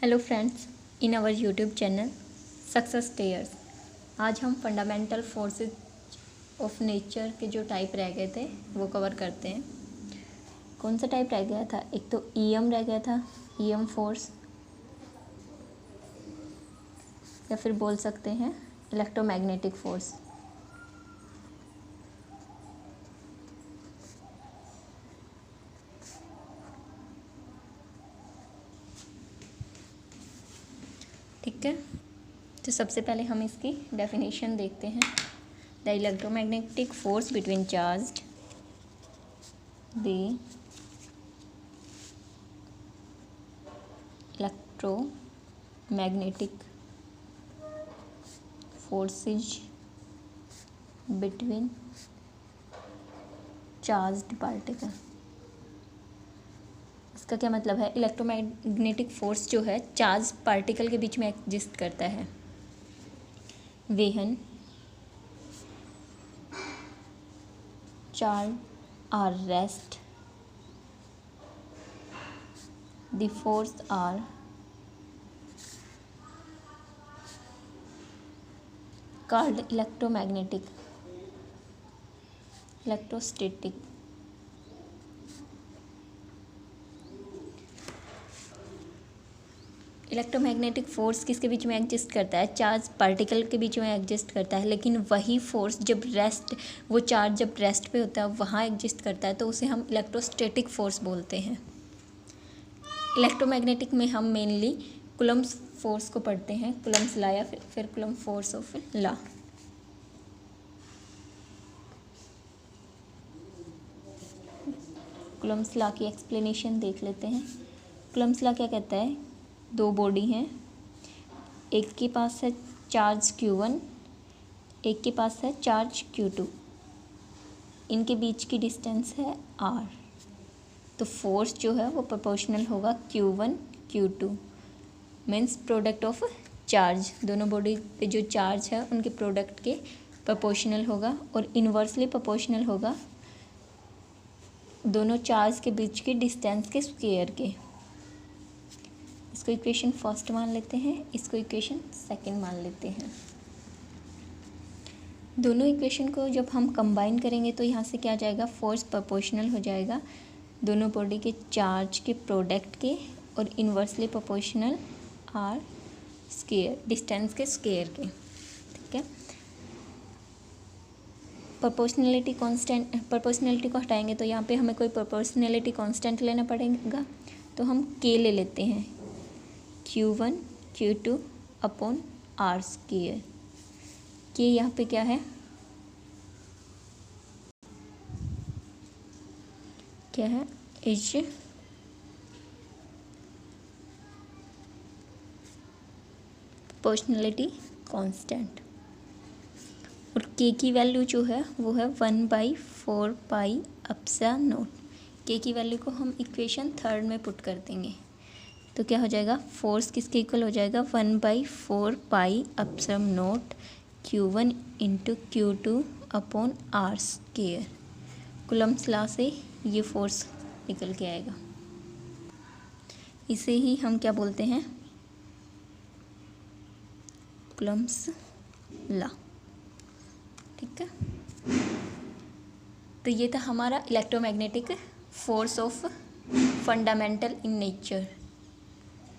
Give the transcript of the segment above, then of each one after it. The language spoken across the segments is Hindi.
Hello friends, in our YouTube channel success stairs. आज हम फंडामेंटल फोर्सेस ऑफ नेचर के जो टाइप रह गए थे वो कवर करते हैं। कौन सा टाइप रह गया था? एक तो ईएम रह गया था, ईएम फोर्स, या फिर बोल सकते हैं इलेक्ट्रोमैग्नेटिक फोर्स। ठीक है, तो सबसे पहले हम इसकी डेफिनेशन देखते हैं। The electromagnetic force between charged, the electromagnetic forces between charged particle। इसका क्या मतलब है? इलेक्ट्रोमैग्नेटिक फोर्स जो है चार्ज पार्टिकल के बीच में एग्जिस्ट करता है। When charge are rest, the force are called electromagnetic, electrostatic। Electromagnetic force किसके बीच में एग्जिस्ट करता है? चार्ज पार्टिकल के बीच में एग्जिस्ट करता है, लेकिन वही फोर्स जब रेस्ट, वो चार्ज जब रेस्ट पे होता है वहाँ एग्जिस्ट करता है, तो उसे हम इलेक्ट्रोस्टैटिक फोर्स बोलते हैं। इलेक्ट्रोमैग्नेटिक में हम मेनली कूलम्ब्स फोर्स को पढ़ते हैं, कूलम्ब्स लॉ या फिर coulomb force of law. Coulomb's law की एक्सप्लेनेशन देख लेते हैं। कूलम्ब्स लॉ क्या कहता है? दो बॉडी हैं, एक के पास है चार्ज Q1, एक के पास है चार्ज Q2, इनके बीच की डिस्टेंस है R, तो फोर्स जो है वो प्रोपोर्शनल होगा Q1 Q2, means product of charge. दोनों बॉडी पे जो चार्ज है उनके प्रोडक्ट के प्रोपोर्शनल होगा, और इन्वर्सली प्रोपोर्शनल होगा दोनों चार्ज के बीच की डिस्टेंस के स्क्वायर के। इसको इक्वेशन फर्स्ट मान लेते हैं, इसको इक्वेशन सेकंड मान लेते हैं। दोनों इक्वेशन को जब हम कंबाइन करेंगे तो यहाँ से क्या आ जाएगा? फोर्स प्रोपोर्शनल हो जाएगा दोनों बॉडी के चार्ज के प्रोडक्ट के, और inversely proportional are square, distance के स्क्वायर के। ठीक है, प्रोपोर्शनलिटी कांस्टेंट, प्रोपोर्शनलिटी को हटाएंगे तो यहाँ पे हमें कोई प्रोपोर्शनलिटी कांस्टेंट लेना पड़ेगा, तो हम के ले लेते हैं, Q1 Q2 upon are square. के यहाँ पे क्या है? क्या है? इज प्रोपोर्शनलिटी कांस्टेंट, और के की वैल्यू जो है वो है 1/4 पाई एप्सिलॉन नॉट। के की वैल्यू को हम इक्वेशन थर्ड में पुट कर देंगे, तो क्या हो जाएगा? फोर्स किसके इक्वल हो जाएगा? 1/4 pi epsilon not Q1 into Q2 upon are square. Coulomb's law से ये फोर्स निकल के आएगा। इसे ही हम क्या बोलते हैं? Coulomb's law. ठीक है, तो ये था हमारा electromagnetic force of fundamental in nature.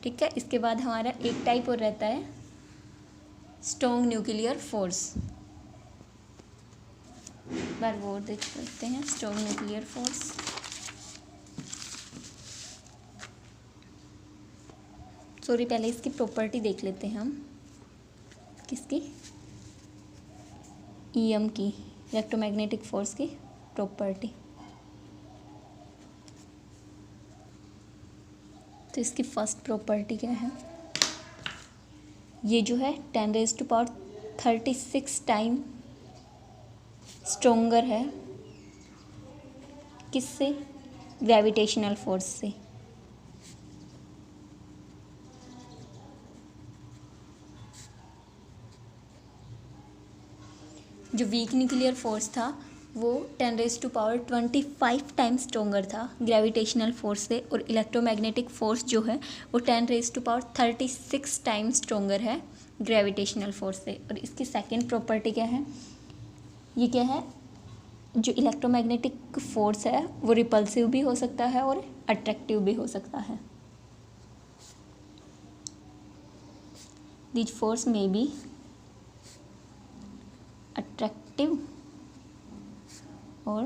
ठीक है, इसके बाद हमारा एक टाइप और रहता है स्ट्रॉन्ग न्यूक्लियर फोर्स। बार वो देख सकते हैं, स्ट्रॉन्ग न्यूक्लियर फोर्स। सॉरी, पहले इसकी प्रॉपर्टी देख लेते हैं हम। किसकी? ईएम की, इलेक्ट्रोमैग्नेटिक फोर्स की प्रॉपर्टी। तो इसकी फर्स्ट प्रॉपर्टी क्या है? ये जो है 10⁻36 टाइम स्ट्रोंगर है किससे? ग्रेविटेशनल फोर्स से। जो वीक न्यूक्लियर फोर्स था वो 10⁻25 टाइम्स स्ट्रोंगर था ग्रेविटेशनल फोर्स से, और इलेक्ट्रोमैग्नेटिक फोर्स जो है वो 10⁻36 टाइम्स स्ट्रोंगर है ग्रेविटेशनल फोर्स से। और इसकी सेकंड प्रॉपर्टी क्या है, ये क्या है, जो इलेक्ट्रोमैग्नेटिक फोर्स है वो रिपल्सिव भी हो सकता है और अट्रैक्टिव भी हो सकता है। This force may be attractive और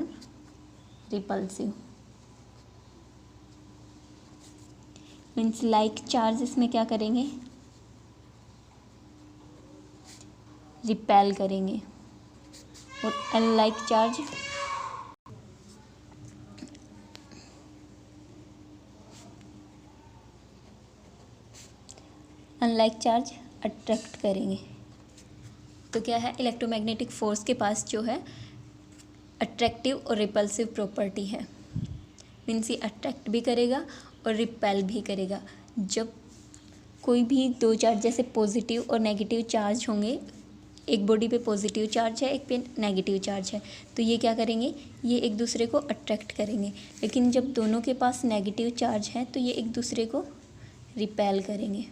रिपल्सिव। मीन्स लाइक चार्ज इसमें क्या करेंगे, रिपेल करेंगे, और अनलाइक चार्ज अट्रैक्ट करेंगे। तो क्या है, इलेक्ट्रोमैग्नेटिक फोर्स के पास जो है अट्रैक्टिव और रिपल्सिव प्रॉपर्टी है। मीन्स ये अट्रैक्ट भी करेगा और रिपेल भी करेगा। जब कोई भी दो चार्ज जैसे पॉजिटिव और नेगेटिव चार्ज होंगे, एक बॉडी पे पॉजिटिव चार्ज है, एक पे नेगेटिव चार्ज है, तो ये क्या करेंगे, ये एक दूसरे को अट्रैक्ट करेंगे। लेकिन जब दोनों के पास नेगेटिव चार्ज है तो ये एक दूसरे को रिपेल करेंगे।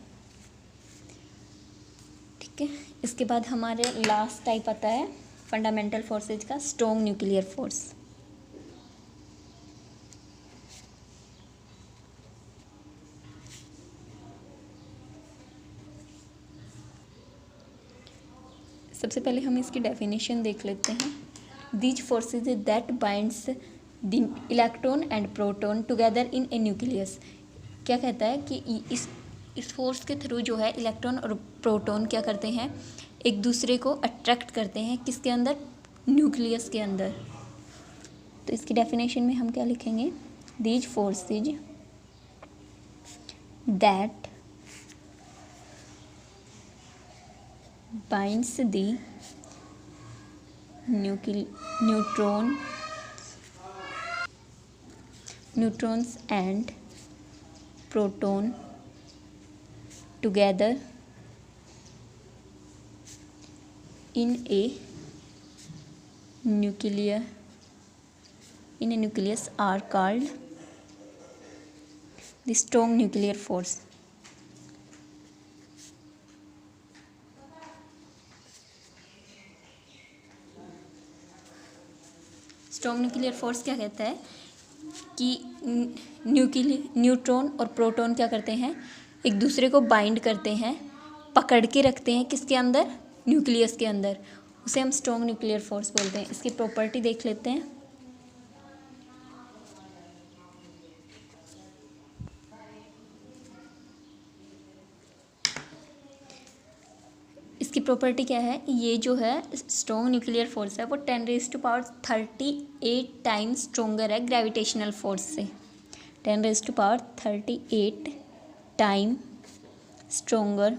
ठीक है, इसके बाद हमारे लास्ट टाइप आता है फंडामेंटल फोर्सेज का, स्ट्रॉन्ग न्यूक्लियर फोर्स। सबसे पहले हम इसकी डेफिनेशन देख लेते हैं। These forces that binds the electron and proton together in A nucleus. क्या कहता है कि इस फोर्स के थ्रू जो है इलेक्ट्रॉन और प्रोटॉन क्या करते हैं, एक दूसरे को अट्रैक्ट करते हैं, किसके अंदर, न्यूक्लियस के अंदर। तो इसकी डेफिनेशन में हम क्या लिखेंगे, these forces that binds the neutrons and proton together in a nucleus are called the strong nuclear force. Strong nuclear force क्या कहता है कि न्यूट्रॉन और प्रोटॉन क्या करते हैं, एक दूसरे को बाइंड करते हैं, पकड़ के रखते हैं, किसके अंदर, न्यूक्लियस के अंदर। उसे हम स्ट्रॉन्ग न्यूक्लियर फोर्स बोलते हैं। इसकी प्रॉपर्टी देख लेते हैं। इसकी प्रॉपर्टी क्या है, ये जो है स्ट्रॉन्ग न्यूक्लियर फोर्स है वो 10⁻38 टाइम्स स्ट्रोंगर है ग्रेविटेशनल फोर्स से। 10⁻38 टाइम स्ट्रोंगर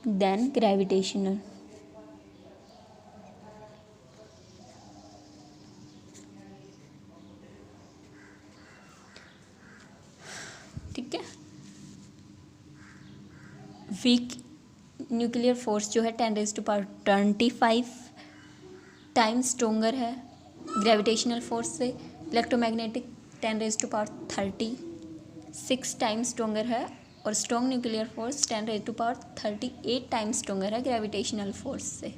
देन ग्रेविटेशनल। ठीक है, वीक न्यूक्लियर फोर्स जो है 10⁻25 टाइम्स स्ट्रोंगर है ग्रेविटेशनल फोर्स से। इलेक्ट्रोमैग्नेटिक 10⁻36 टाइम्स स्ट्रोंगर है, और strong nuclear force 10⁻38 times stronger है ग्रेविटेशनल फोर्स से।